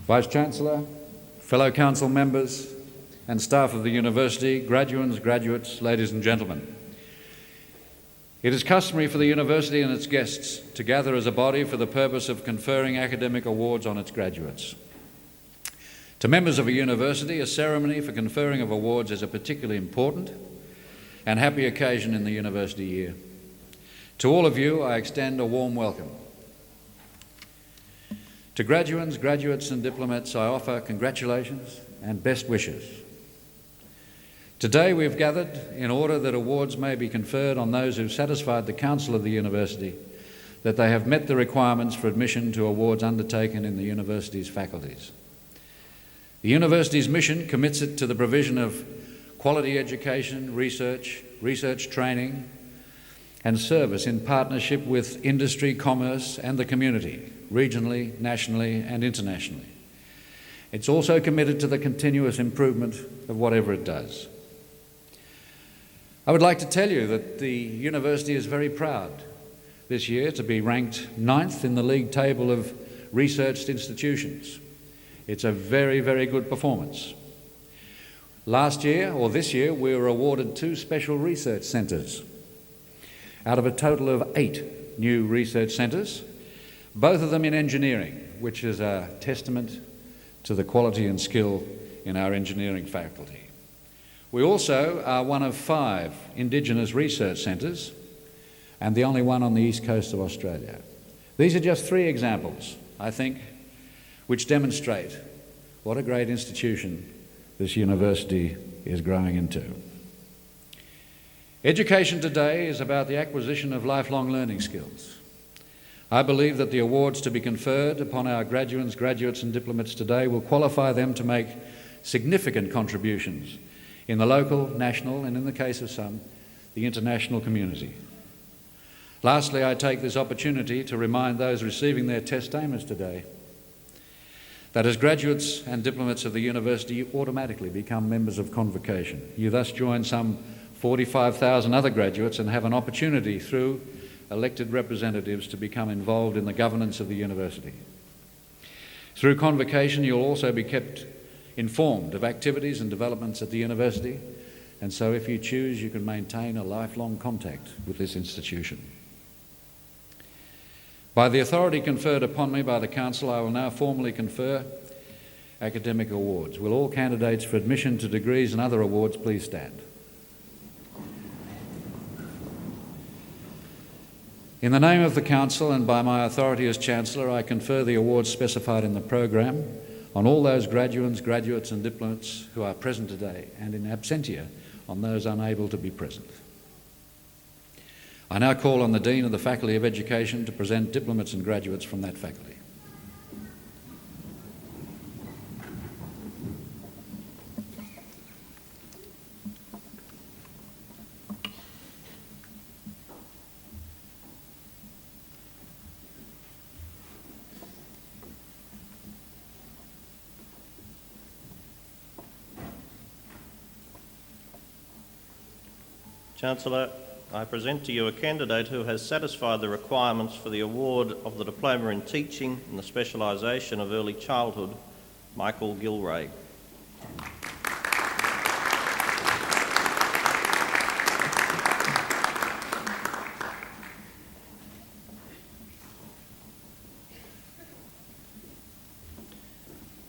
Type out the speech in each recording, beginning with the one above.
Vice-Chancellor, fellow council members and staff of the university, graduates, ladies and gentlemen. It is customary for the university and its guests to gather as a body for the purpose of conferring academic awards on its graduates. To members of a university, a ceremony for conferring of awards is a particularly important and happy occasion in the university year. To all of you, I extend a warm welcome. To graduates and diplomats, I offer congratulations and best wishes. Today we've gathered in order that awards may be conferred on those who've satisfied the Council of the University that they have met the requirements for admission to awards undertaken in the University's faculties. The University's mission commits it to the provision of quality education, research training and service in partnership with industry, commerce and the community, regionally, nationally and internationally. It's also committed to the continuous improvement of whatever it does. I would like to tell you that the university is very proud this year to be ranked 9th in the league table of researched institutions. It's a very, very good performance. Last year, or this year, we were awarded 2 special research centres out of a total of 8 new research centres, both of them in engineering, which is a testament to the quality and skill in our engineering faculty. We also are one of 5 Indigenous research centres and the only one on the east coast of Australia. These are just 3 examples, I think, which demonstrate what a great institution this university is growing into. Education today is about the acquisition of lifelong learning skills. I believe that the awards to be conferred upon our graduates and diplomats today will qualify them to make significant contributions in the local, national and, in the case of some, the international community. Lastly, I take this opportunity to remind those receiving their testaments today that as graduates and diplomats of the university, you automatically become members of convocation. You thus join some 45,000 other graduates and have an opportunity through elected representatives to become involved in the governance of the university. Through convocation, you'll also be kept informed of activities and developments at the university, and so if you choose, you can maintain a lifelong contact with this institution. By the authority conferred upon me by the Council, I will now formally confer academic awards. Will all candidates for admission to degrees and other awards please stand? In the name of the Council and by my authority as Chancellor, I confer the awards specified in the programme on all those graduates and diplomats who are present today, and in absentia on those unable to be present. I now call on the Dean of the Faculty of Education to present diplomats and graduates from that faculty. Chancellor, I present to you a candidate who has satisfied the requirements for the award of the Diploma in Teaching in the Specialisation of Early Childhood, Michael Gilray.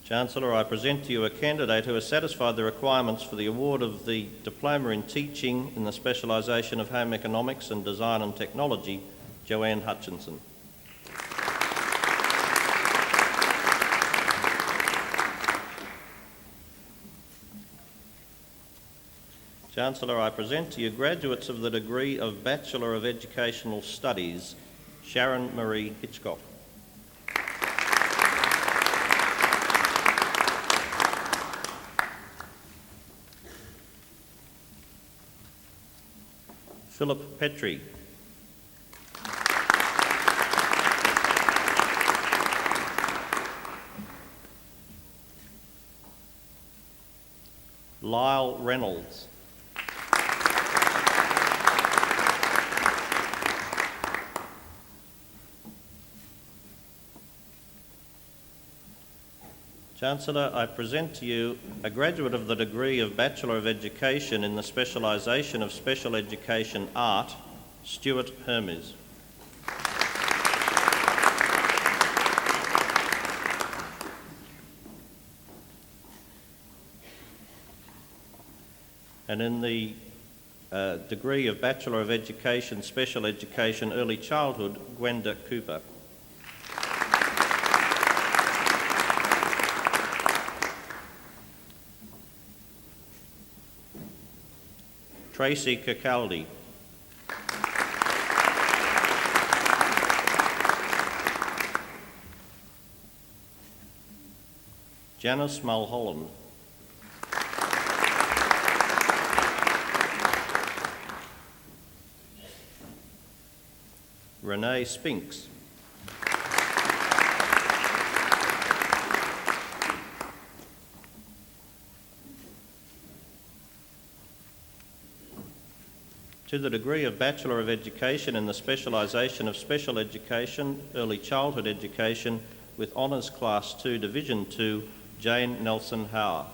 Chancellor, I present to you a candidate who has satisfied the requirements for the award of the Diploma in Teaching in the Specialisation of Home Economics and Design and Technology, Joanne Hutchinson. Chancellor, I present to you graduates of the degree of Bachelor of Educational Studies, Sharon Marie Hitchcock. Philip Petrie. Lyle Reynolds. Chancellor, I present to you a graduate of the degree of Bachelor of Education in the specialisation of Special Education Art, Stuart Hermes. And in the degree of Bachelor of Education, Special Education, Early Childhood, Gwenda Cooper. Tracy Kirkaldy. Janice Mulholland. Renee Spinks. To the degree of Bachelor of Education in the specialisation of Special Education, Early Childhood Education with Honours Class 2, Division 2, Jane Nelson Howe.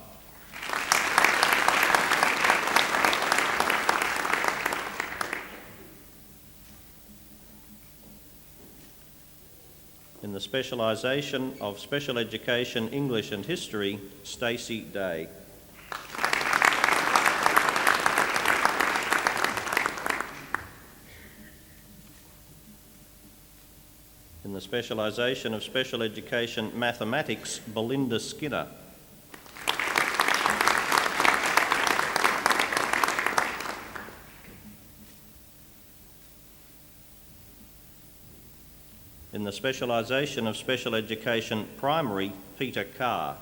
In the specialisation of Special Education, English and History, Stacey Day. In the specialisation of Special Education, Mathematics, Belinda Skinner. In the specialisation of Special Education Primary, Peter Carr.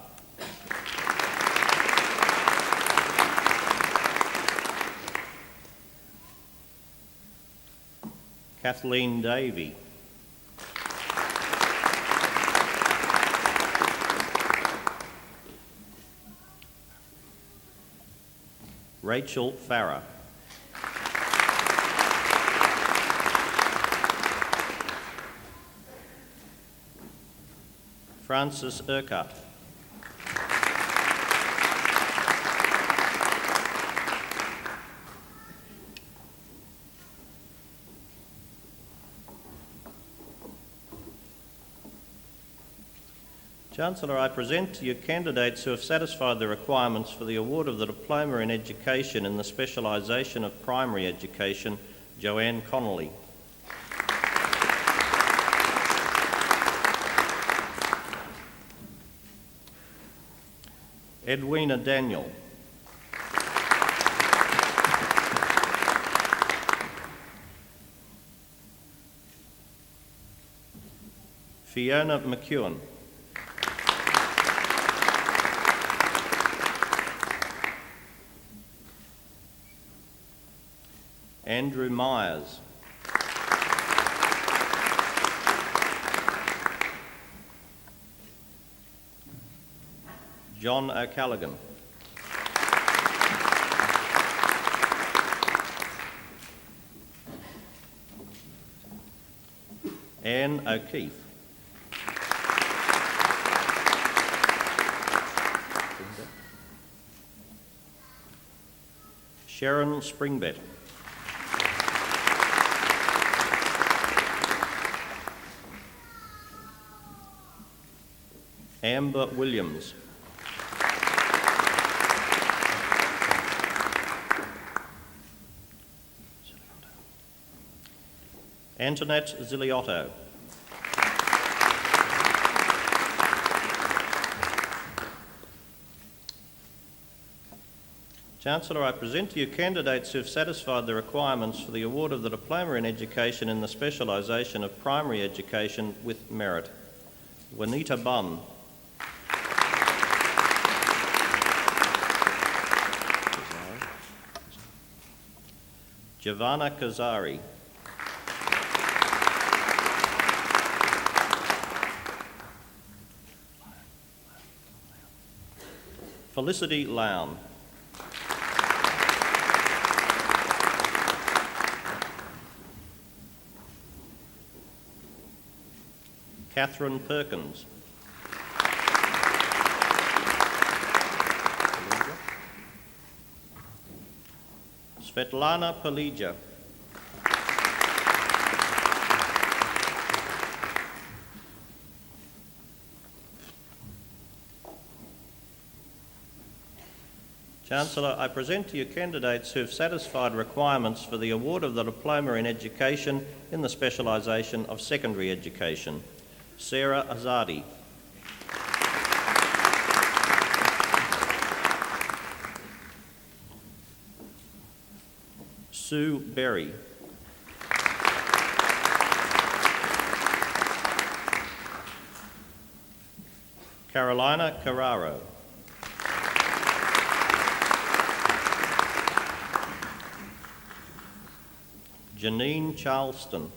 Kathleen Davey. Rachel Farrer. Francis Urquhart. Chancellor, I present to you candidates who have satisfied the requirements for the award of the Diploma in Education in the specialisation of Primary Education, Joanne Connolly. Edwina Daniel. Fiona McEwen. Andrew Myers. John O'Callaghan. Anne O'Keefe. Sharon Springbett. Amber Williams. Antoinette Ziliotto. Chancellor, I present to you candidates who have satisfied the requirements for the award of the Diploma in Education in the specialisation of Primary Education with merit. Juanita Bunn. Giovanna Kazari. Felicity Lown. Catherine Perkins. Svetlana Palija. Chancellor, I present to you candidates who have satisfied requirements for the award of the Diploma in Education in the specialisation of Secondary Education. Sarah Azadi. Sue Berry. Carolina Carraro. Janine Charleston.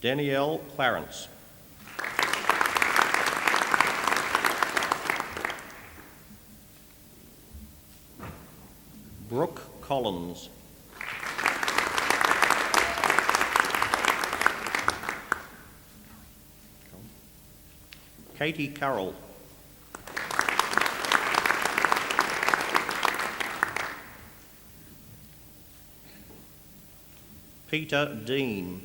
Danielle Clarence. Brooke Collins. Katie Carroll. Peter Dean.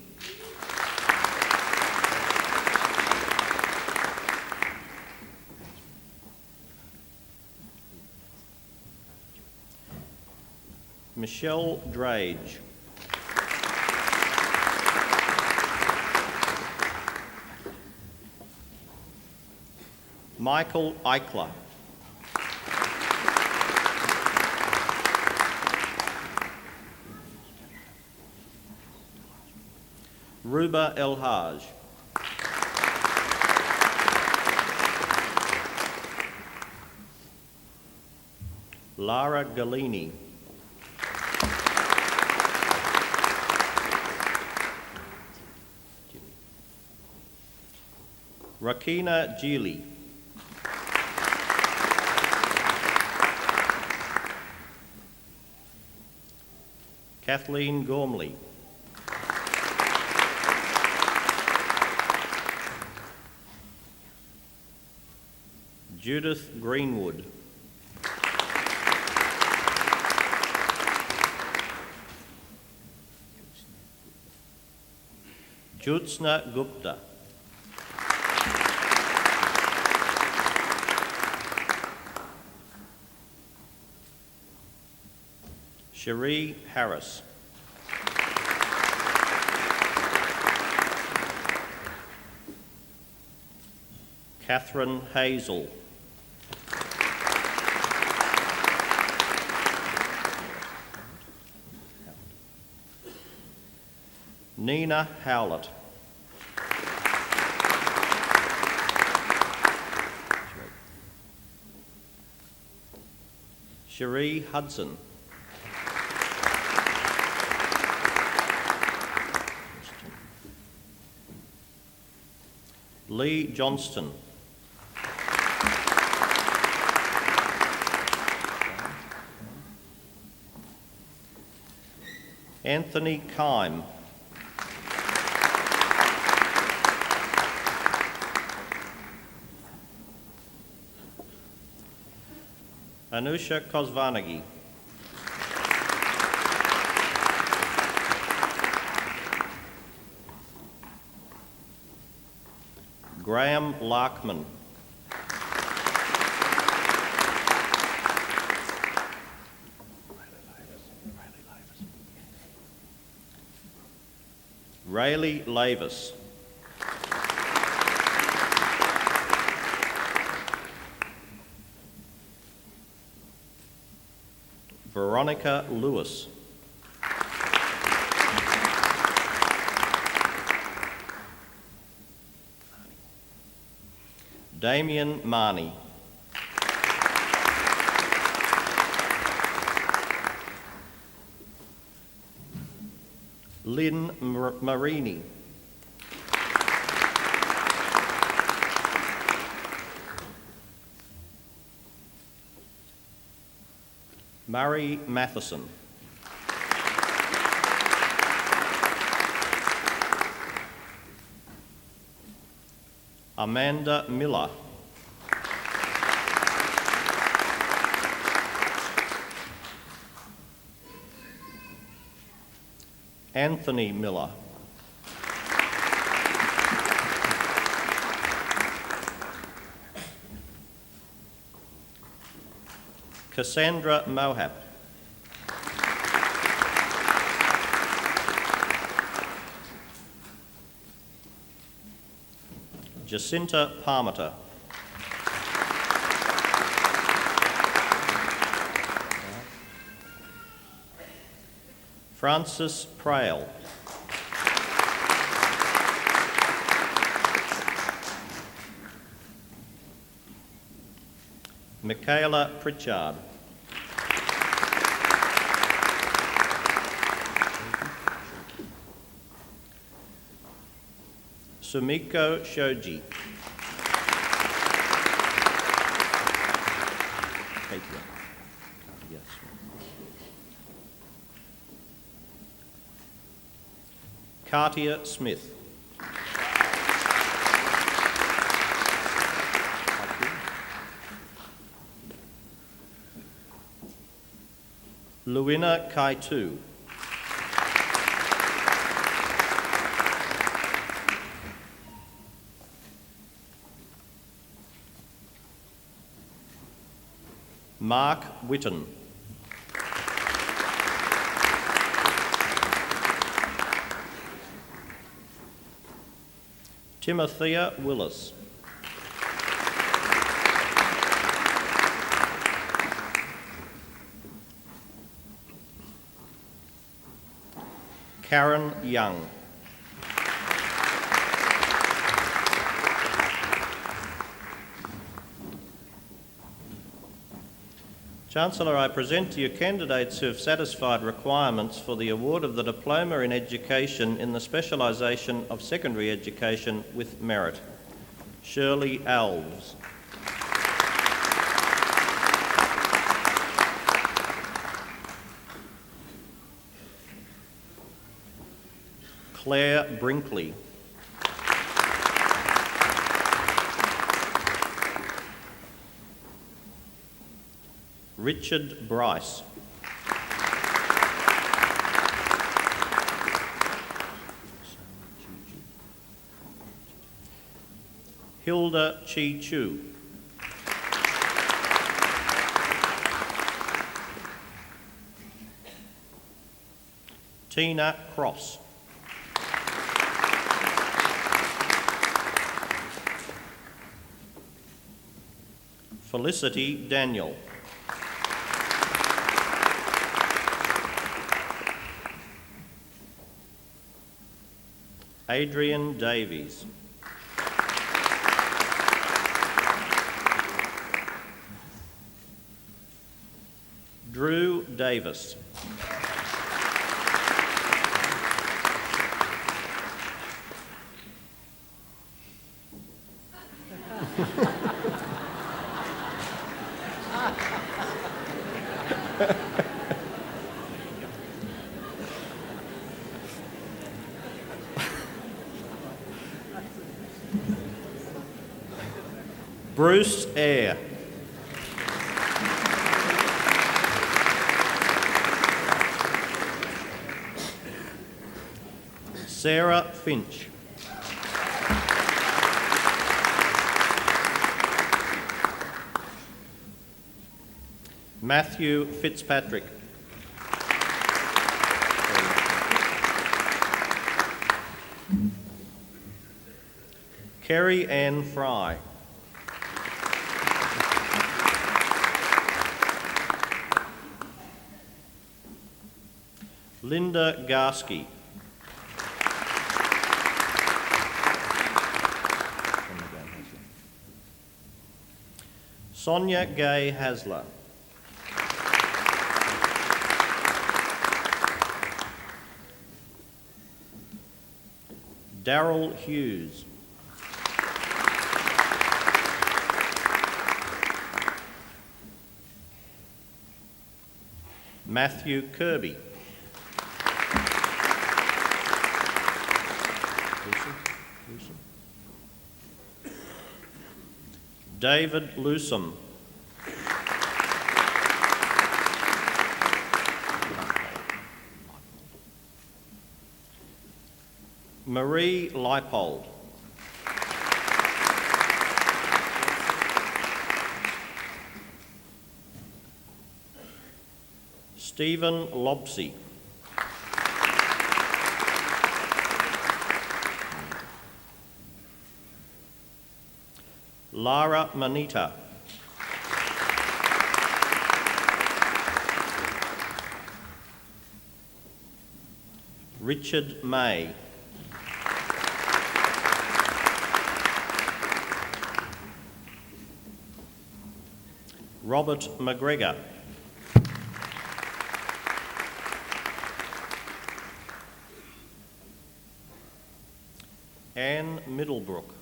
Michelle Drage. Michael Eichler. Ruba El Haj. Lara Galini. Rakina Geely. Kathleen Gormley. Judith Greenwood. Jyotsna Gupta. Cherie Harris. Catherine Hazel. Nina Howlett. Cherie Hudson. Lee Johnston. Anthony Kime. Anusha Kozvanagi. Graham Larkman. Rayleigh Lavis. Veronica Lewis. Damien Marnie. Lynn Marini. Murray Matheson. Amanda Miller. Anthony Miller. Cassandra Mohap. Jacinta Parmiter. Francis Prail. Michaela Pritchard. Sumiko Shoji. Yes. Katia Smith. Luina Kaitu. Mark Witten. Timothea Willis. Karen Young. Chancellor, I present to you candidates who have satisfied requirements for the award of the Diploma in Education in the Specialisation of Secondary Education with Merit. Shirley Alves. Claire Brinkley. Richard Bryce. Hilda Chi Chu. Tina Cross. Felicity Daniel. Adrian Davies. Drew Davis. Bruce Eyre. Sarah Finch. Matthew Fitzpatrick. Kerry Ann Fry. Linda Garsky. Sonia Gay Hasler. Darryl Hughes. Matthew Kirby. David Lewsome. Marie Leipold. Stephen Lobsey. Lara Manita. Richard May. Robert McGregor. Anne Middlebrook.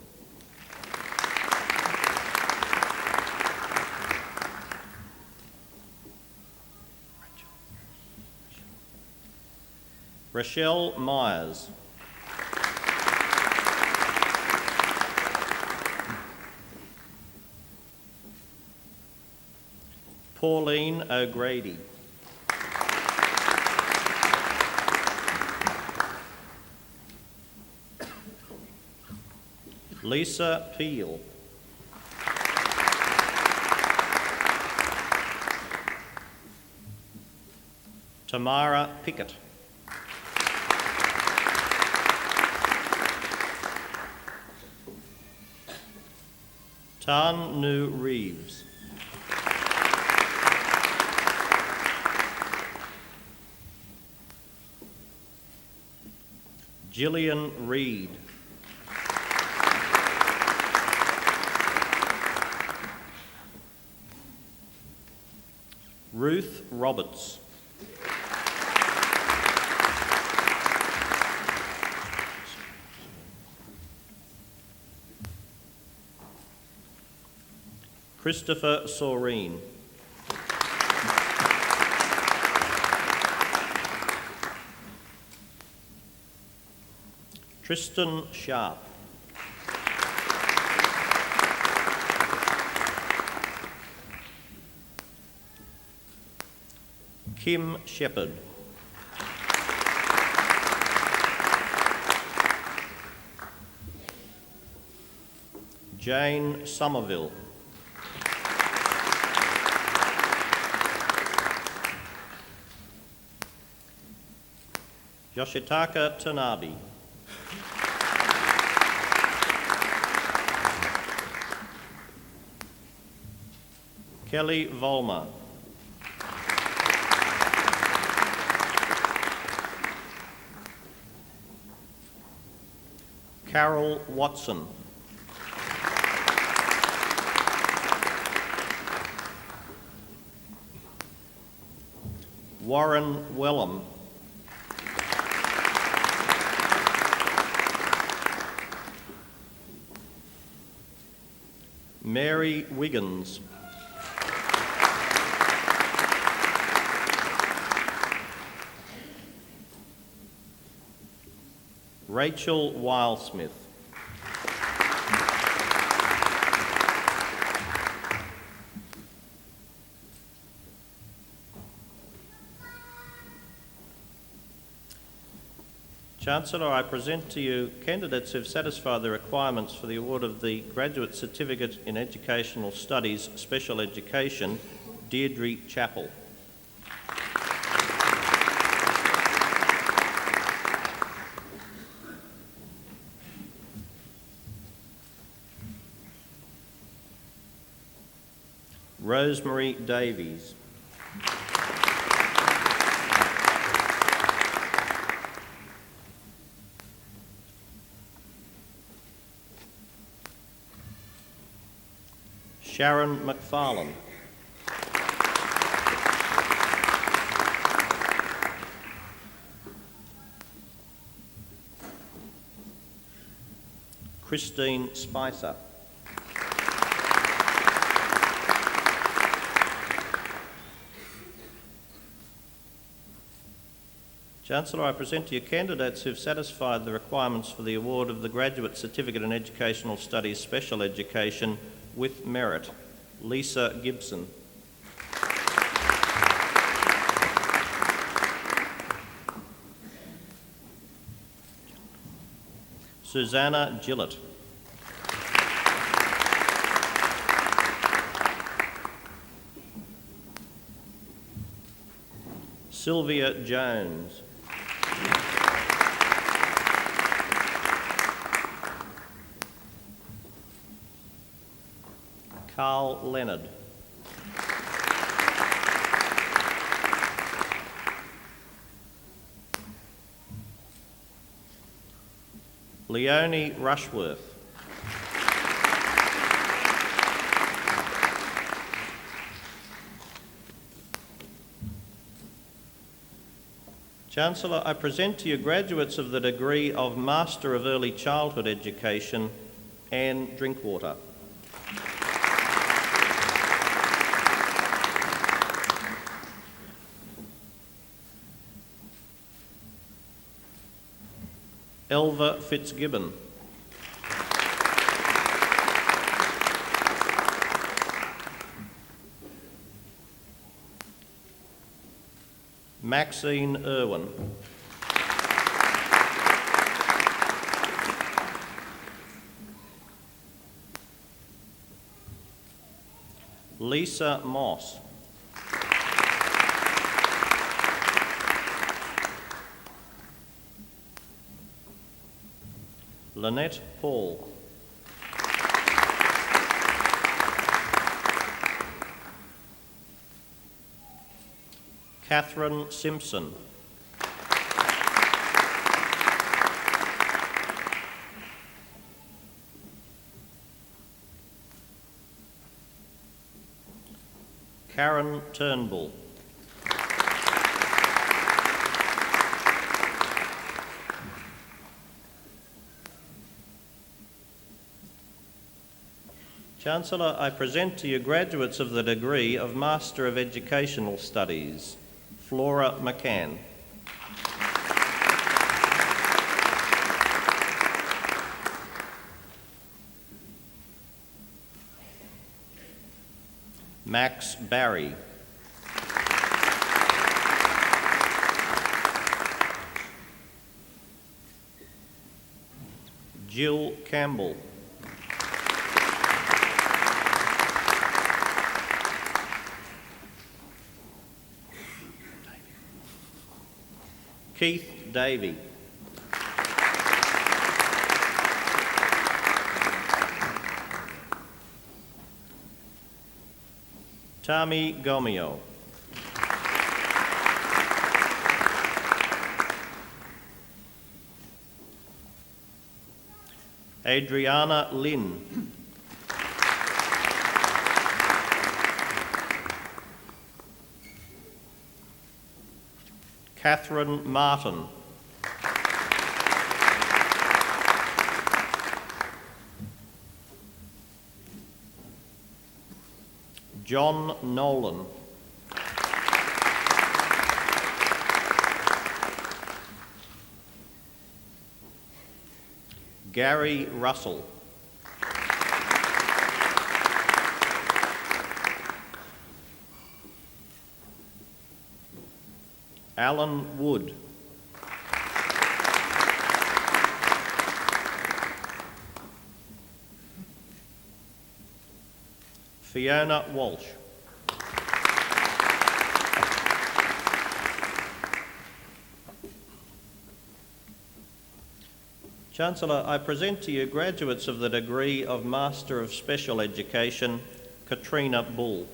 Rochelle Myers. Pauline O'Grady. Lisa Peel. Tamara Pickett. Tan Nu Reeves. Gillian Reid. Ruth Roberts. Christopher Soreen. Tristan Sharp. Kim Shepherd. Jane Somerville. Yoshitaka Tanabe. Kelly Volmer. Carol Watson. Warren Wellham. Mary Wiggins. Rachel Wilesmith. Chancellor, I present to you candidates who have satisfied the requirements for the award of the Graduate Certificate in Educational Studies, Special Education, Deirdre Chappell. Rosemary Davies. Sharon McFarlane. Christine Spicer. Chancellor, I present to you candidates who have satisfied the requirements for the award of the Graduate Certificate in Educational Studies, Special Education, with merit, Lisa Gibson. Susanna Gillett. Sylvia Jones. Carl Leonard. Leonie Rushworth. Chancellor, I present to you graduates of the degree of Master of Early Childhood Education, Anne Drinkwater. Elva Fitzgibbon. Maxine Irwin. Lisa Moss. Lynette Paul. Catherine Simpson. Karen Turnbull. Chancellor, I present to you graduates of the degree of Master of Educational Studies, Flora McCann. Max Barry. Jill Campbell. Keith Davey. Tami Gomio. Adriana Lynn. Catherine Martin. John Nolan. Gary Russell. Alan Wood. Fiona Walsh. Chancellor, I present to you graduates of the degree of Master of Special Education, Katrina Bull.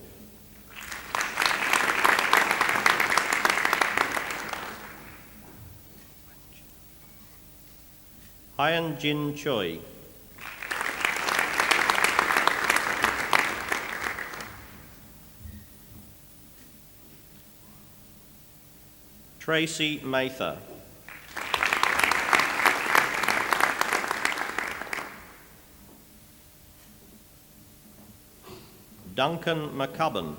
Hyen Jin Choi. Tracy Mather. Duncan McCubbin.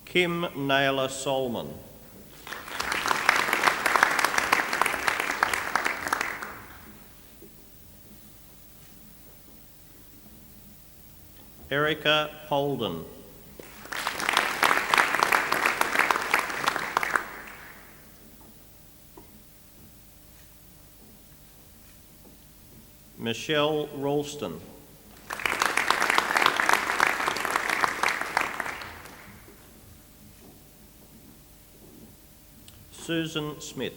Kim Naylor Solman. Erica Polden. Michelle Ralston. Susan Smith.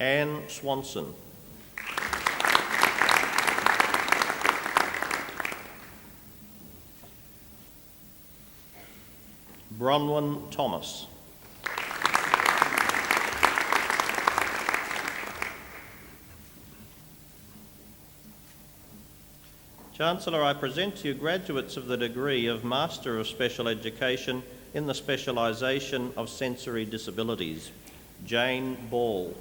Anne Swanson. Bronwyn Thomas. Chancellor, I present to you graduates of the degree of Master of Special Education in the specialisation of sensory disabilities. Jane Ball.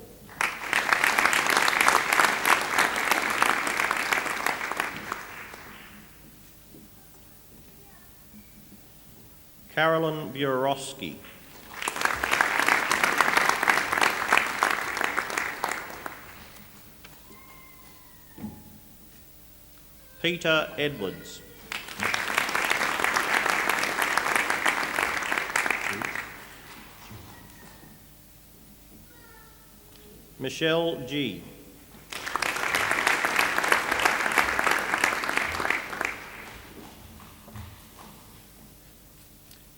Carolyn Burowski. Peter Edwards. Michelle G.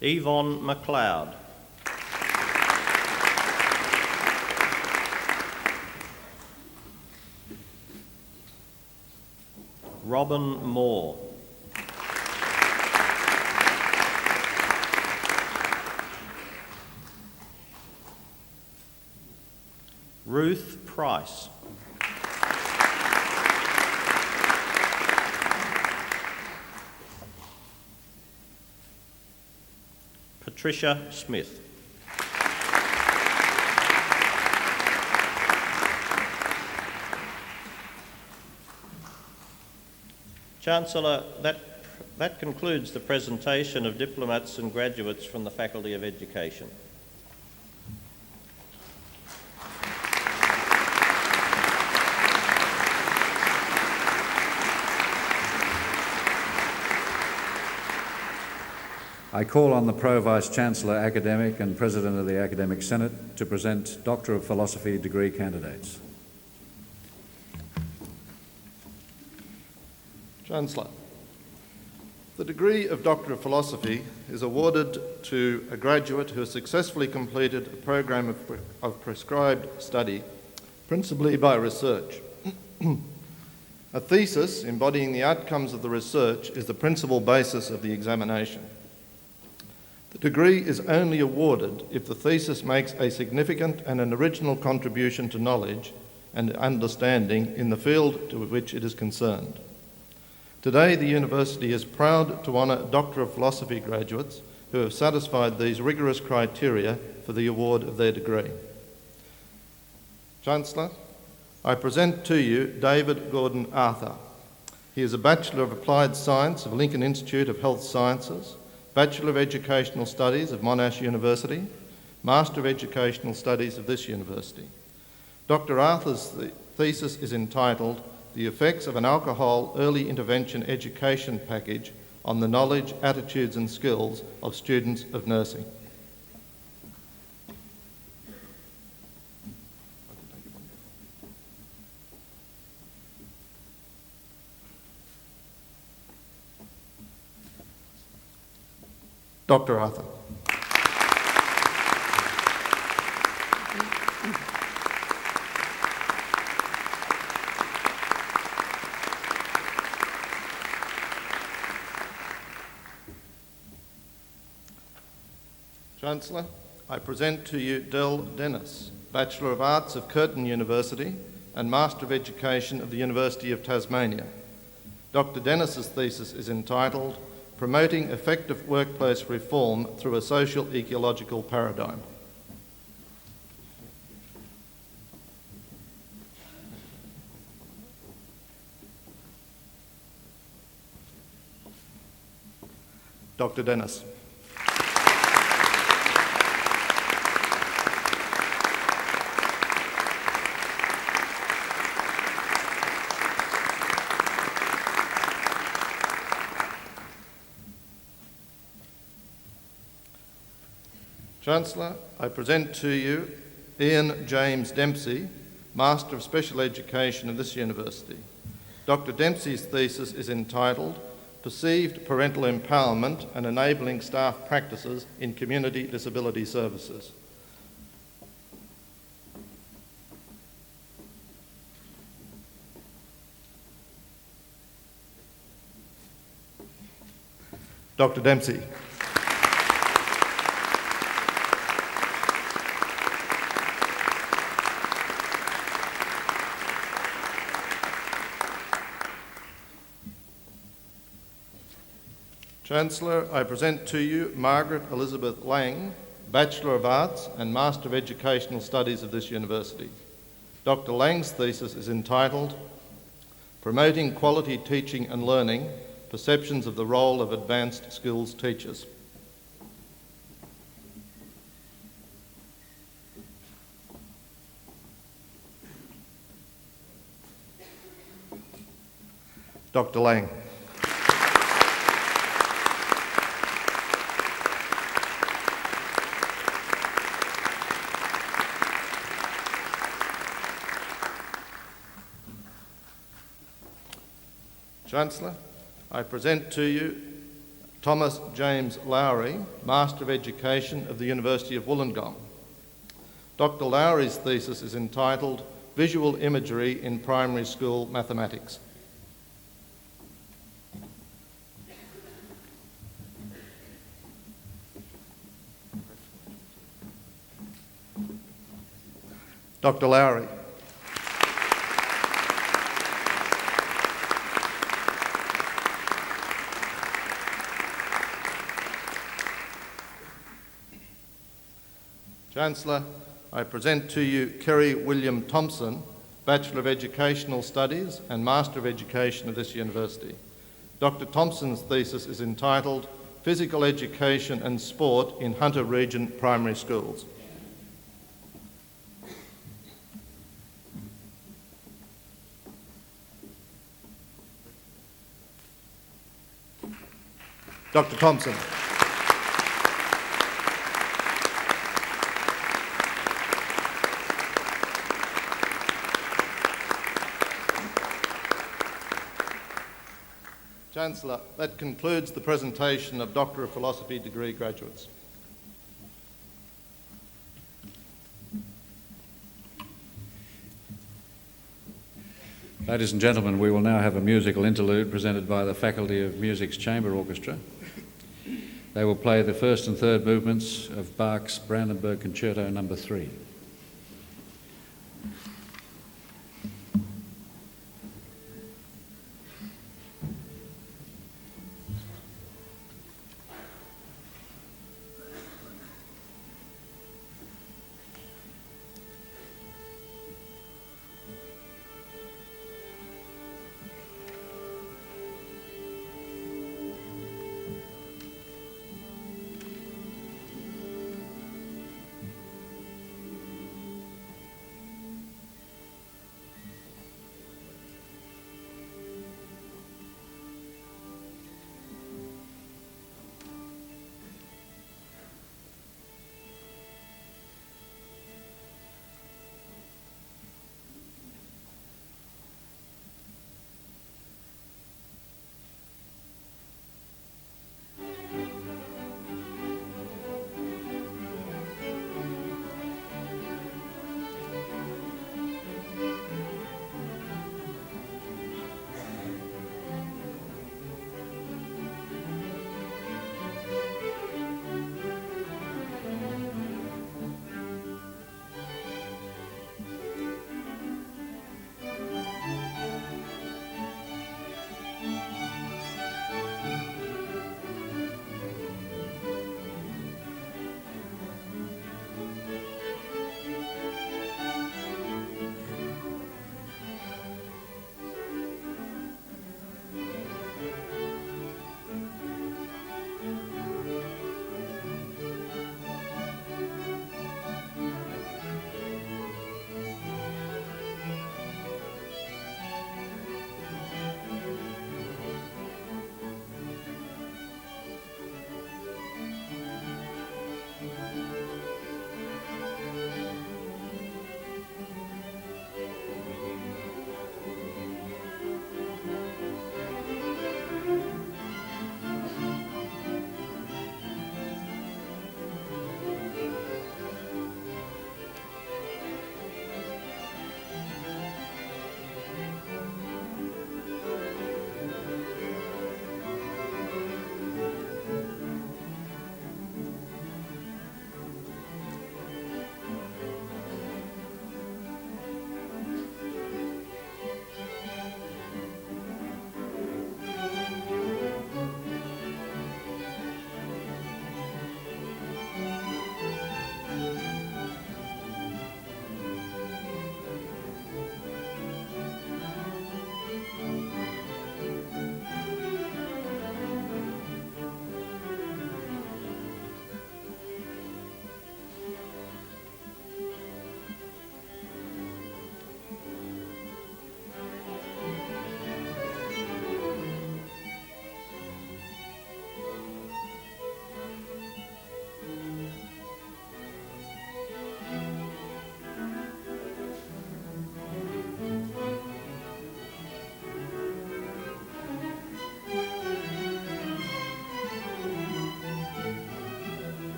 Yvonne McLeod. Robin Moore. Ruth Price. Patricia Smith. Chancellor, that concludes the presentation of diplomats and graduates from the Faculty of Education. I call on the Pro-Vice-Chancellor Academic and President of the Academic Senate to present Doctor of Philosophy degree candidates. Chancellor, the degree of Doctor of Philosophy is awarded to a graduate who has successfully completed a program of prescribed study, principally by research. A thesis embodying the outcomes of the research is the principal basis of the examination. The degree is only awarded if the thesis makes a significant and an original contribution to knowledge and understanding in the field to which it is concerned. Today, the University is proud to honour Doctor of Philosophy graduates who have satisfied these rigorous criteria for the award of their degree. Chancellor, I present to you David Gordon Arthur. He is a Bachelor of Applied Science of Lincoln Institute of Health Sciences, Bachelor of Educational Studies of Monash University, Master of Educational Studies of this university. Dr. Arthur's thesis is entitled The Effects of an Alcohol Early Intervention Education Package on the Knowledge, Attitudes and Skills of Students of Nursing. Dr. Arthur. Chancellor, I present to you Del Dennis, Bachelor of Arts of Curtin University and Master of Education of the University of Tasmania. Dr. Dennis's thesis is entitled Promoting Effective Workplace Reform Through a Social Ecological Paradigm. Dr. Dennis. Chancellor, I present to you Ian James Dempsey, Master of Special Education of this university. Dr. Dempsey's thesis is entitled Perceived Parental Empowerment and Enabling Staff Practices in Community Disability Services. Dr. Dempsey. Chancellor, I present to you Margaret Elizabeth Lang, Bachelor of Arts and Master of Educational Studies of this university. Dr. Lang's thesis is entitled Promoting Quality Teaching and Learning, Perceptions of the Role of Advanced Skills Teachers. Dr. Lang. Chancellor, I present to you Thomas James Lowry, Master of Education of the University of Wollongong. Dr. Lowry's thesis is entitled Visual Imagery in Primary School Mathematics. Dr. Lowry. Chancellor, I present to you Kerry William Thompson, Bachelor of Educational Studies and Master of Education of this university. Dr. Thompson's thesis is entitled Physical Education and Sport in Hunter Region Primary Schools. Dr. Thompson. Chancellor, that concludes the presentation of Doctor of Philosophy degree graduates. Ladies and gentlemen, we will now have a musical interlude presented by the Faculty of Music's Chamber Orchestra. They will play the first and third movements of Bach's Brandenburg Concerto No. 3.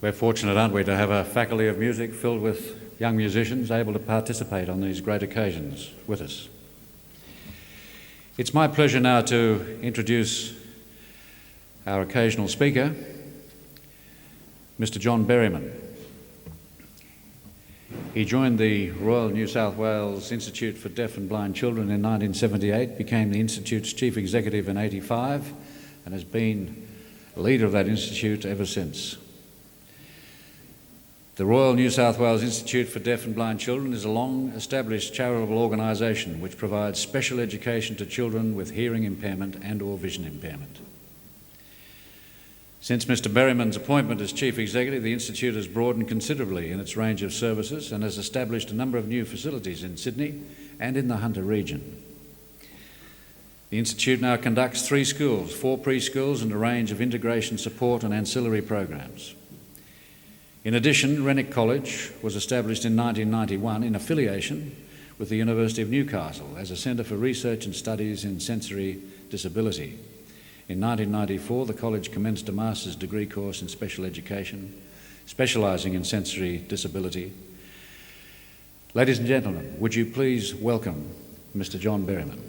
We're fortunate, aren't we, to have a faculty of music filled with young musicians able to participate on these great occasions with us. It's my pleasure now to introduce our occasional speaker, Mr. John Berryman. He joined the Royal New South Wales Institute for Deaf and Blind Children in 1978, became the Institute's Chief Executive in 1985, and has been leader of that institute ever since. The Royal New South Wales Institute for Deaf and Blind Children is a long-established charitable organisation which provides special education to children with hearing impairment and/or vision impairment. Since Mr. Berryman's appointment as Chief Executive, the Institute has broadened considerably in its range of services and has established a number of new facilities in Sydney and in the Hunter region. The Institute now conducts 3 schools, 4 preschools and a range of integration support and ancillary programs. In addition, Renwick College was established in 1991 in affiliation with the University of Newcastle as a centre for research and studies in sensory disability. In 1994, the college commenced a master's degree course in special education, specialising in sensory disability. Ladies and gentlemen, would you please welcome Mr. John Berryman.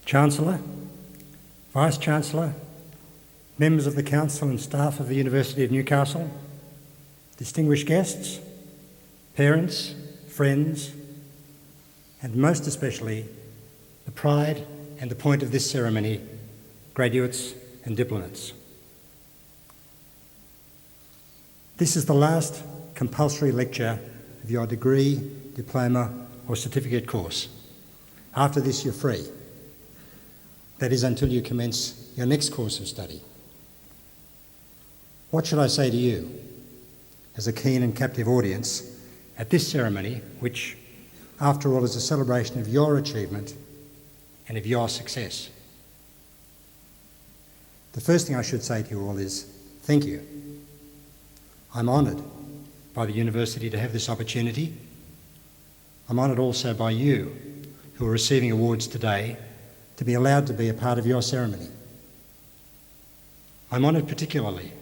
Chancellor, Vice-Chancellor, members of the Council and staff of the University of Newcastle, distinguished guests, parents, friends, and most especially the pride and the point of this ceremony, graduates and diplomats. This is the last compulsory lecture of your degree, diploma or certificate course. After this, you're free. That is until you commence your next course of study. What should I say to you as a keen and captive audience at this ceremony, which, after all, is a celebration of your achievement and of your success? The first thing I should say to you all is thank you. I'm honoured by the university to have this opportunity. I'm honoured also by you who are receiving awards today to be allowed to be a part of your ceremony. I'm honoured particularly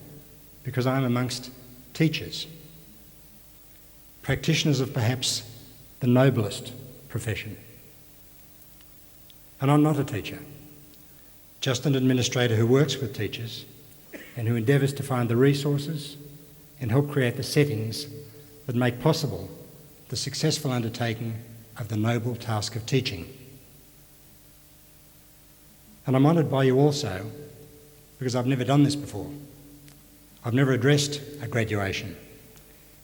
because I'm amongst teachers, practitioners of perhaps the noblest profession. And I'm not a teacher, just an administrator who works with teachers and who endeavours to find the resources and help create the settings that make possible the successful undertaking of the noble task of teaching. And I'm honoured by you also because I've never done this before. I've never addressed a graduation,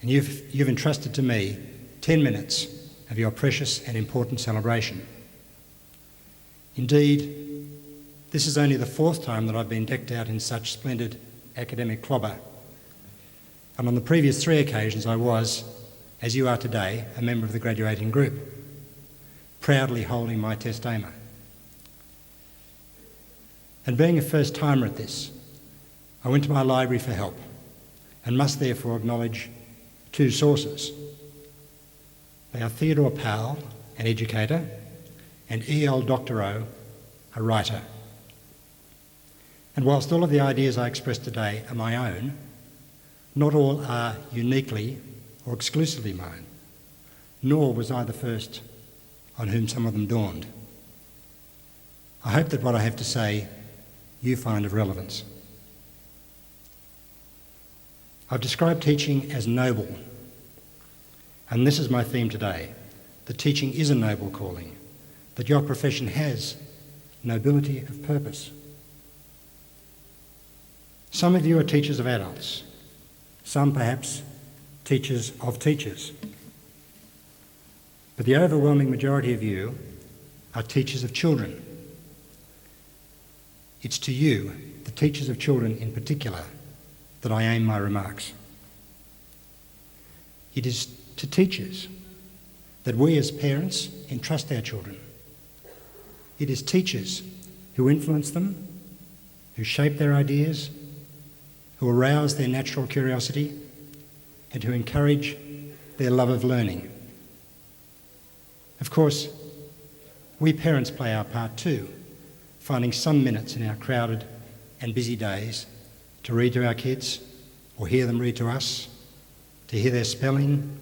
and you've entrusted to me 10 minutes of your precious and important celebration. Indeed, this is only the 4th time that I've been decked out in such splendid academic clobber. And on the previous 3 occasions I was, as you are today, a member of the graduating group, proudly holding my testamen. And being a first-timer at this, I went to my library for help and must therefore acknowledge 2 sources. They are Theodore Powell, an educator, and E.L. Doctorow, a writer. And whilst all of the ideas I express today are my own, not all are uniquely or exclusively mine, nor was I the first on whom some of them dawned. I hope that what I have to say you find of relevance. I've described teaching as noble, and this is my theme today, that teaching is a noble calling, that your profession has nobility of purpose. Some of you are teachers of adults, some perhaps teachers of teachers, but the overwhelming majority of you are teachers of children. It's to you, the teachers of children in particular, that I aim my remarks. It is to teachers that we as parents entrust our children. It is teachers who influence them, who shape their ideas, who arouse their natural curiosity, and who encourage their love of learning. Of course, we parents play our part too, finding some minutes in our crowded and busy days to read to our kids or hear them read to us, to hear their spelling,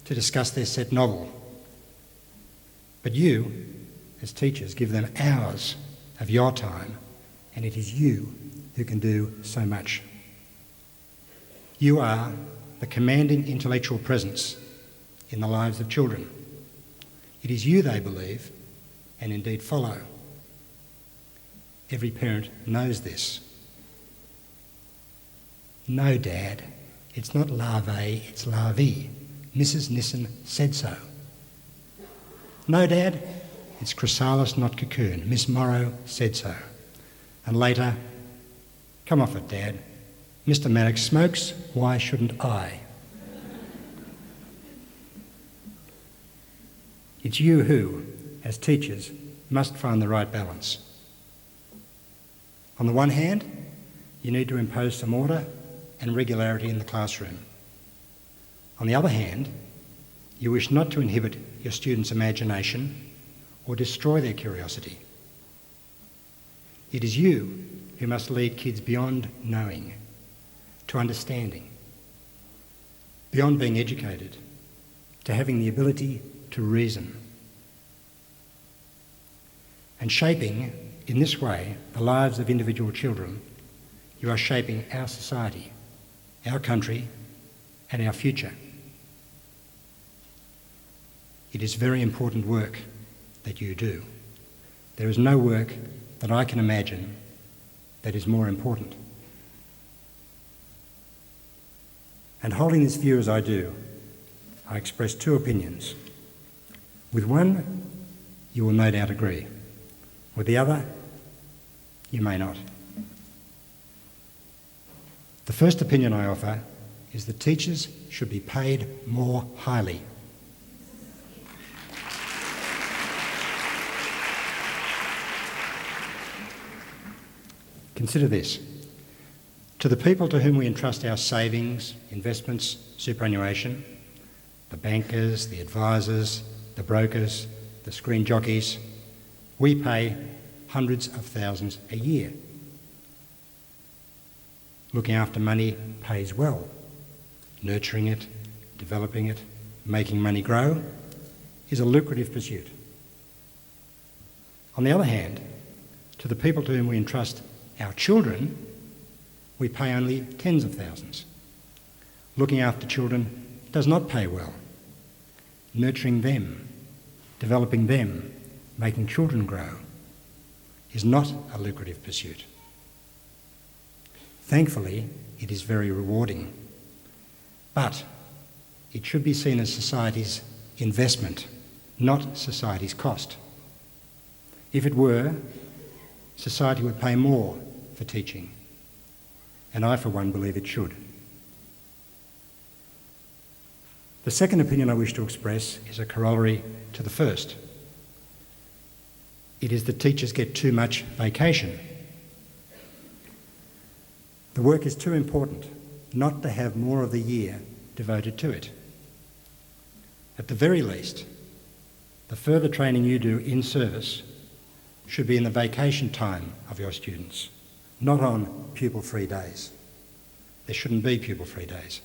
to discuss their set novel. But you, as teachers, give them hours of your time, and it is you who can do so much. You are the commanding intellectual presence in the lives of children. It is you they believe and indeed follow. Every parent knows this. No, Dad, it's not larvae, it's larvae. Mrs. Nissen said so. No, Dad, it's chrysalis, not cocoon. Miss Morrow said so. And later, come off it, Dad. Mr. Mannix smokes, why shouldn't I? It's you who, as teachers, must find the right balance. On the one hand, you need to impose some order and regularity in the classroom. On the other hand, you wish not to inhibit your students' imagination or destroy their curiosity. It is you who must lead kids beyond knowing, to understanding, beyond being educated, to having the ability to reason. And shaping, in this way, the lives of individual children, you are shaping our society, our country, and our future. It is very important work that you do. There is no work that I can imagine that is more important. And holding this view as I do, I express two opinions. With one, you will no doubt agree. With the other, you may not. The first opinion I offer is that teachers should be paid more highly. Consider this. To the people to whom we entrust our savings, investments, superannuation, the bankers, the advisors, the brokers, the screen jockeys, we pay hundreds of thousands a year. Looking after money pays well. Nurturing it, developing it, making money grow is a lucrative pursuit. On the other hand, to the people to whom we entrust our children, we pay only tens of thousands. Looking after children does not pay well. Nurturing them, developing them, making children grow is not a lucrative pursuit. Thankfully, it is very rewarding. But it should be seen as society's investment, not society's cost. If it were, society would pay more for teaching, and I, for one, believe it should. The second opinion I wish to express is a corollary to the first. It is that teachers get too much vacation. The work is too important not to have more of the year devoted to it. At the very least, the further training you do in service should be in the vacation time of your students, not on pupil-free days. There shouldn't be pupil-free days.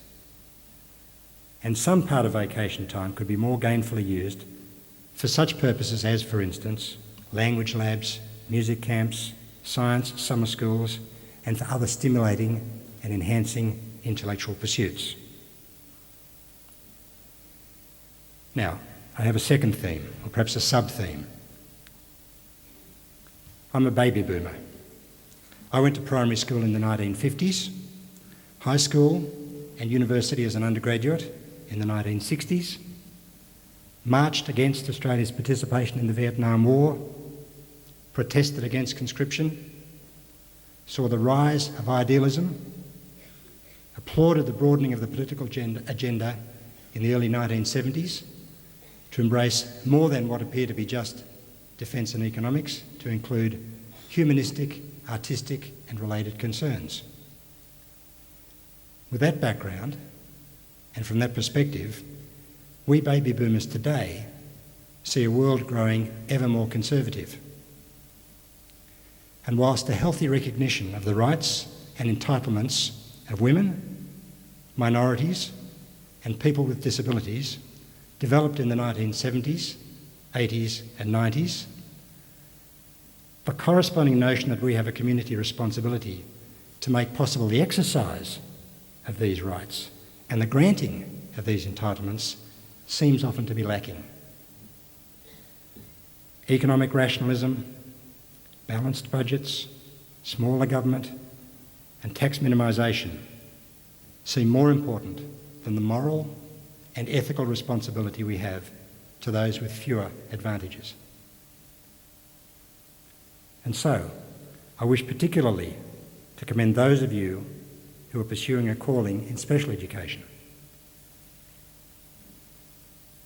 And some part of vacation time could be more gainfully used for such purposes as, for instance, language labs, music camps, science summer schools, and for other stimulating and enhancing intellectual pursuits. Now, I have a second theme, or perhaps a sub-theme. I'm a baby boomer. I went to primary school in the 1950s, high school and university as an undergraduate in the 1960s, marched against Australia's participation in the Vietnam War, protested against conscription, saw the rise of idealism, applauded the broadening of the political agenda in the early 1970s to embrace more than what appeared to be just defence and economics, to include humanistic, artistic and related concerns. With that background, and from that perspective, we baby boomers today see a world growing ever more conservative. And whilst a healthy recognition of the rights and entitlements of women, minorities, and people with disabilities developed in the 1970s, 80s, and 90s, the corresponding notion that we have a community responsibility to make possible the exercise of these rights and the granting of these entitlements seems often to be lacking. Economic rationalism, balanced budgets, smaller government, and tax minimisation seem more important than the moral and ethical responsibility we have to those with fewer advantages. And so, I wish particularly to commend those of you who are pursuing a calling in special education.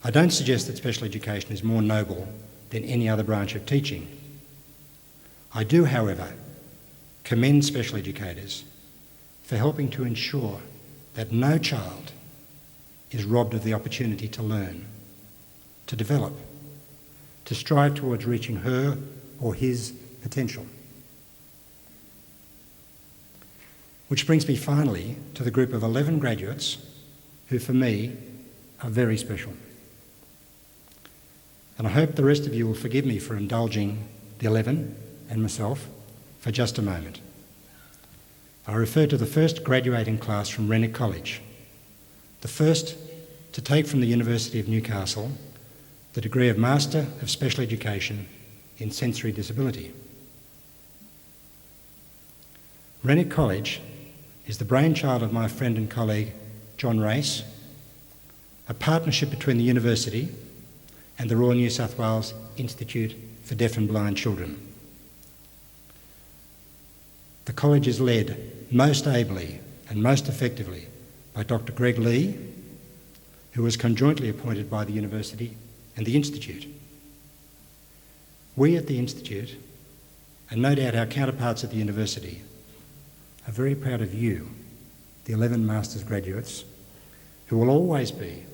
I don't suggest that special education is more noble than any other branch of teaching. I do, however, commend special educators for helping to ensure that no child is robbed of the opportunity to learn, to develop, to strive towards reaching her or his potential. Which brings me finally to the group of 11 graduates who, for me, are very special. And I hope the rest of you will forgive me for indulging the 11 and myself for just a moment. I refer to the first graduating class from Renwick College, the first to take from the University of Newcastle the degree of Master of Special Education in Sensory Disability. Renwick College is the brainchild of my friend and colleague John Race, a partnership between the university and the Royal New South Wales Institute for Deaf and Blind Children. The college is led most ably and most effectively by Dr. Greg Lee, who was conjointly appointed by the university and the Institute. We at the Institute, and no doubt our counterparts at the university, are very proud of you, the 11 Masters graduates, who will always be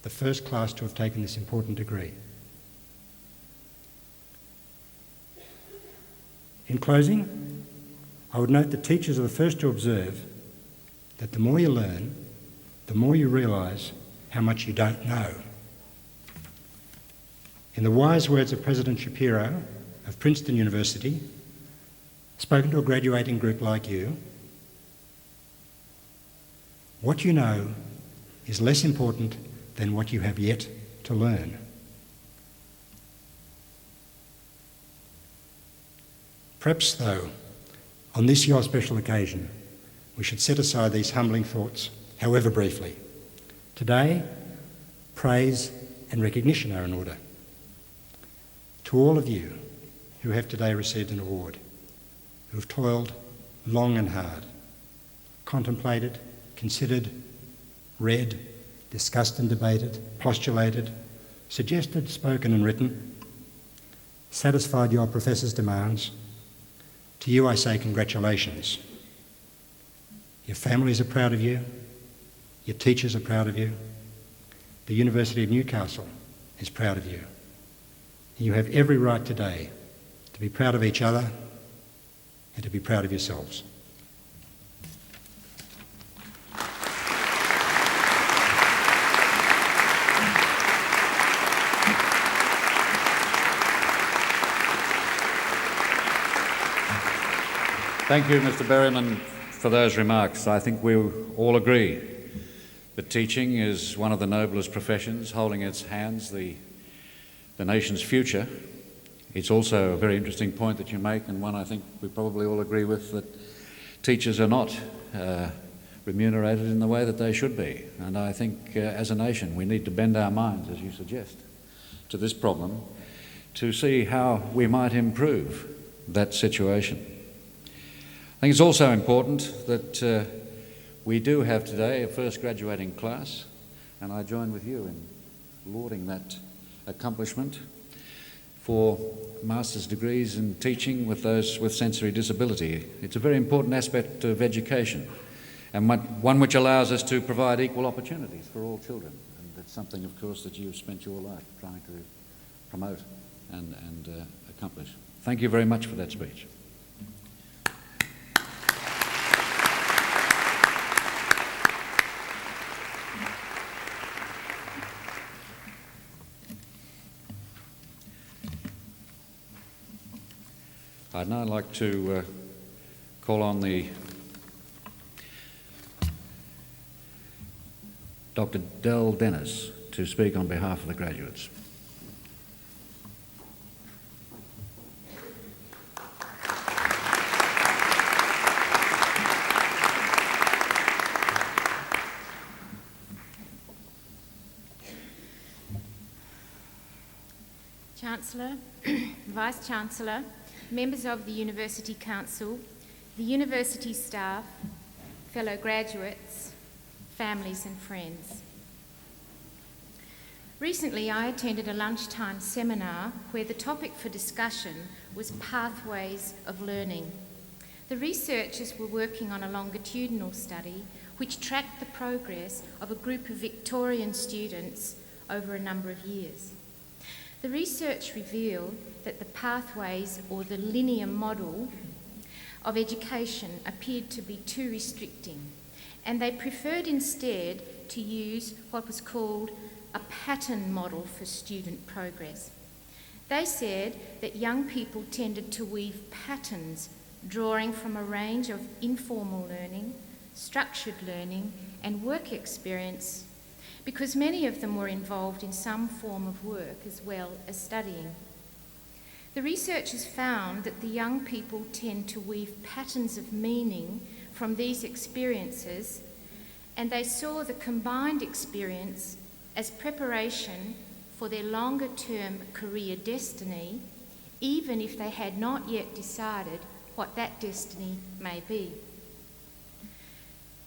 the first class to have taken this important degree. In closing, I would note that teachers are the first to observe that the more you learn, the more you realise how much you don't know. In the wise words of President Shapiro of Princeton University, spoken to a graduating group like you, what you know is less important than what you have yet to learn. Perhaps, though, on this your special occasion, we should set aside these humbling thoughts, however briefly. Today, praise and recognition are in order. To all of you who have today received an award, who have toiled long and hard, contemplated, considered, read, discussed and debated, postulated, suggested, spoken and written, satisfied your professors' demands, to you I say congratulations. Your families are proud of you, your teachers are proud of you, the University of Newcastle is proud of you. You have every right today to be proud of each other and to be proud of yourselves. Thank you, Mr. Berryman, for those remarks. I think we all agree that teaching is one of the noblest professions, holding its hands the nation's future. It's also a very interesting point that you make, and one I think we probably all agree with, that teachers are not remunerated in the way that they should be. And I think as a nation we need to bend our minds, as you suggest, to this problem to see how we might improve that situation. I think it's also important that we do have today a first graduating class, and I join with you in lauding that accomplishment for master's degrees in teaching with those with sensory disability. It's a very important aspect of education, and one which allows us to provide equal opportunities for all children. And something, of course, that you've spent your life trying to promote and accomplish. Thank you very much for that speech. I'd now like to call on Dr. Del Dennis to speak on behalf of the graduates. Chancellor, Vice-Chancellor, members of the University Council, the university staff, fellow graduates, families and friends. Recently, I attended a lunchtime seminar where the topic for discussion was pathways of learning. The researchers were working on a longitudinal study which tracked the progress of a group of Victorian students over a number of years. The research revealed that the pathways, or the linear model of education, appeared to be too restricting, and they preferred instead to use what was called a pattern model for student progress. They said that young people tended to weave patterns drawing from a range of informal learning, structured learning, and work experience, because many of them were involved in some form of work as well as studying. The researchers found that the young people tend to weave patterns of meaning from these experiences, and they saw the combined experience as preparation for their longer-term career destiny, even if they had not yet decided what that destiny may be.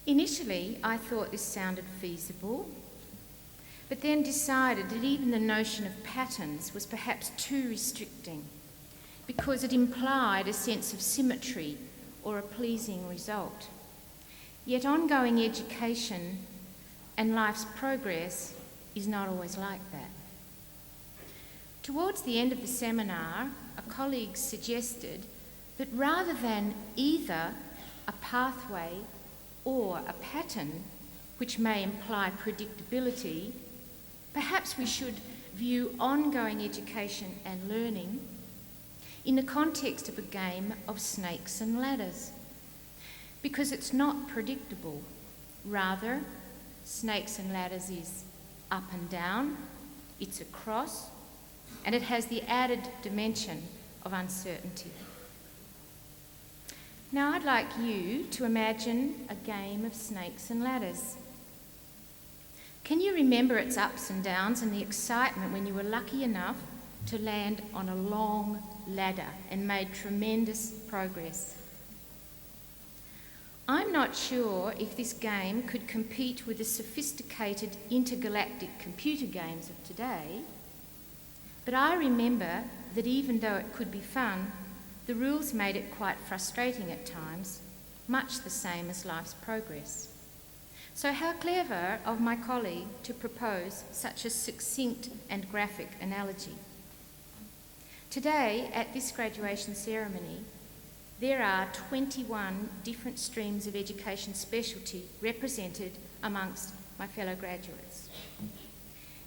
Initially, I thought this sounded feasible, but then decided that even the notion of patterns was perhaps too restricting because it implied a sense of symmetry or a pleasing result. Yet ongoing education and life's progress is not always like that. Towards the end of the seminar, a colleague suggested that rather than either a pathway or a pattern, which may imply predictability, perhaps we should view ongoing education and learning in the context of a game of snakes and ladders, because it's not predictable. Rather, snakes and ladders is up and down, it's a cross, and it has the added dimension of uncertainty. Now I'd like you to imagine a game of snakes and ladders. Can you remember its ups and downs and the excitement when you were lucky enough to land on a long ladder and made tremendous progress? I'm not sure if this game could compete with the sophisticated intergalactic computer games of today, but I remember that even though it could be fun, the rules made it quite frustrating at times, much the same as life's progress. So how clever of my colleague to propose such a succinct and graphic analogy. Today, at this graduation ceremony, there are 21 different streams of education specialty represented amongst my fellow graduates.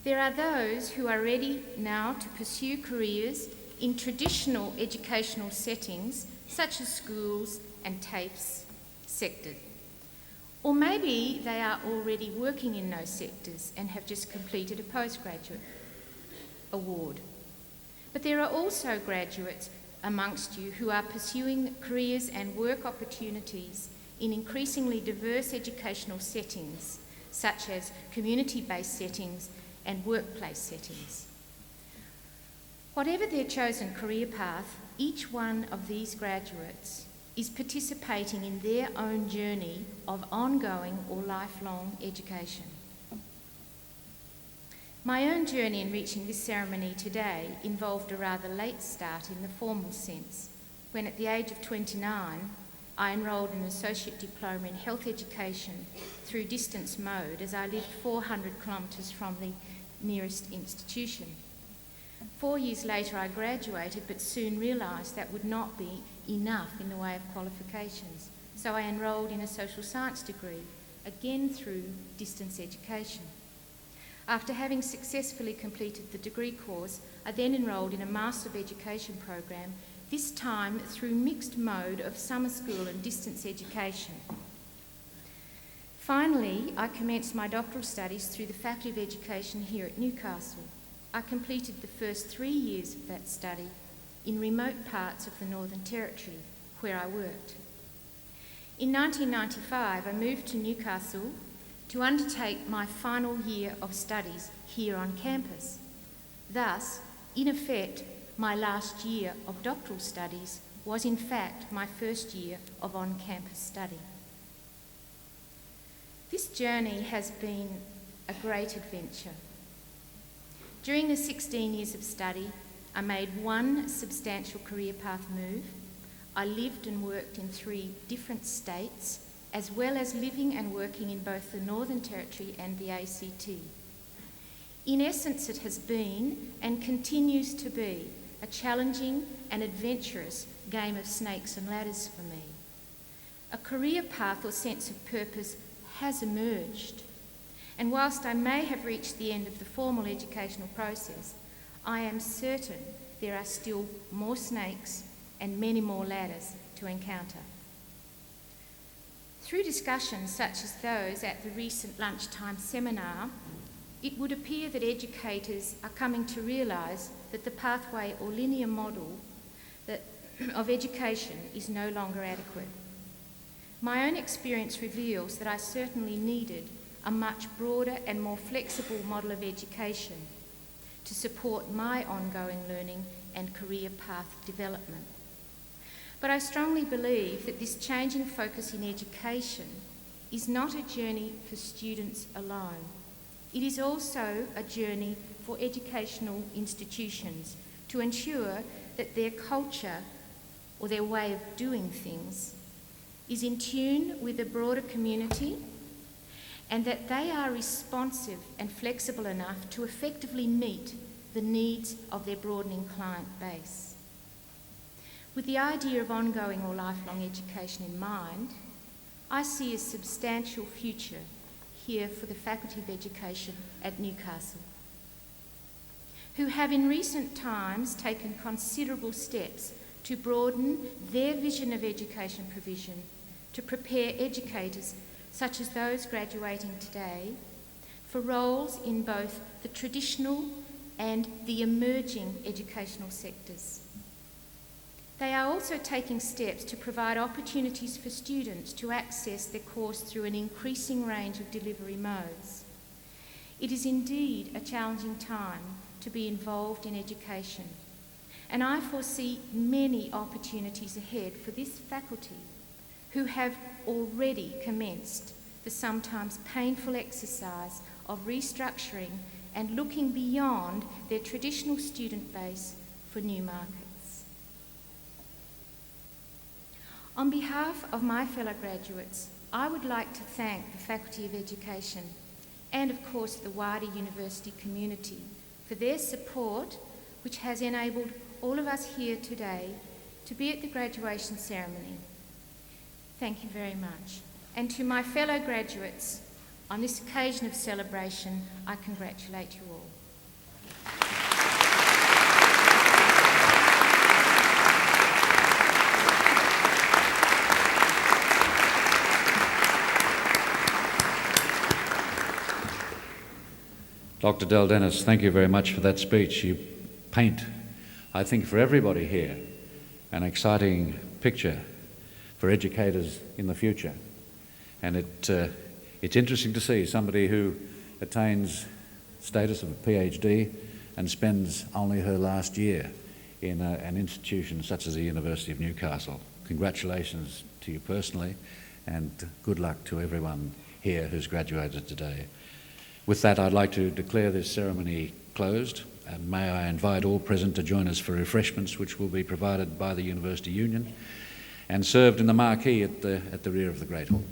There are those who are ready now to pursue careers in traditional educational settings, such as schools and TAFEs sectors. Or maybe they are already working in those sectors and have just completed a postgraduate award. But there are also graduates amongst you who are pursuing careers and work opportunities in increasingly diverse educational settings, such as community-based settings and workplace settings. Whatever their chosen career path, each one of these graduates is participating in their own journey of ongoing or lifelong education. My own journey in reaching this ceremony today involved a rather late start in the formal sense, when at the age of 29, I enrolled in an associate diploma in health education through distance mode as I lived 400 kilometres from the nearest institution. 4 years later I graduated, but soon realised that would not be enough in the way of qualifications. So I enrolled in a social science degree, again through distance education. After having successfully completed the degree course, I then enrolled in a Master of Education program, this time through mixed mode of summer school and distance education. Finally, I commenced my doctoral studies through the Faculty of Education here at Newcastle. I completed the first 3 years of that study in remote parts of the Northern Territory, where I worked. In 1995, I moved to Newcastle to undertake my final year of studies here on campus. Thus, in effect, my last year of doctoral studies was in fact my first year of on-campus study. This journey has been a great adventure. During the 16 years of study, I made one substantial career path move. I lived and worked in 3 different states, as well as living and working in both the Northern Territory and the ACT. In essence, it has been, and continues to be, a challenging and adventurous game of snakes and ladders for me. A career path or sense of purpose has emerged, and whilst I may have reached the end of the formal educational process, I am certain there are still more snakes and many more ladders to encounter. Through discussions such as those at the recent lunchtime seminar, it would appear that educators are coming to realise that the pathway or linear model of education is no longer adequate. My own experience reveals that I certainly needed a much broader and more flexible model of education to support my ongoing learning and career path development. But I strongly believe that this changing focus in education is not a journey for students alone. It is also a journey for educational institutions to ensure that their culture or their way of doing things is in tune with the broader community, and that they are responsive and flexible enough to effectively meet the needs of their broadening client base. With the idea of ongoing or lifelong education in mind, I see a substantial future here for the Faculty of Education at Newcastle, who have in recent times taken considerable steps to broaden their vision of education provision to prepare educators such as those graduating today for roles in both the traditional and the emerging educational sectors. They are also taking steps to provide opportunities for students to access their course through an increasing range of delivery modes. It is indeed a challenging time to be involved in education, and I foresee many opportunities ahead for this faculty, who have already commenced the sometimes painful exercise of restructuring and looking beyond their traditional student base for new markets. On behalf of my fellow graduates, I would like to thank the Faculty of Education and, of course, the wider university community for their support, which has enabled all of us here today to be at the graduation ceremony. Thank you very much. And to my fellow graduates, on this occasion of celebration, I congratulate you all. Dr. Del Dennis, thank you very much for that speech. You paint, I think, for everybody here, an exciting picture for educators in the future. And it's interesting to see somebody who attains status of a PhD and spends only her last year in an institution such as the University of Newcastle. Congratulations to you personally, and good luck to everyone here who's graduated today. With that, I'd like to declare this ceremony closed, and may I invite all present to join us for refreshments which will be provided by the University Union. and served in the marquee at the rear of the Great Hall.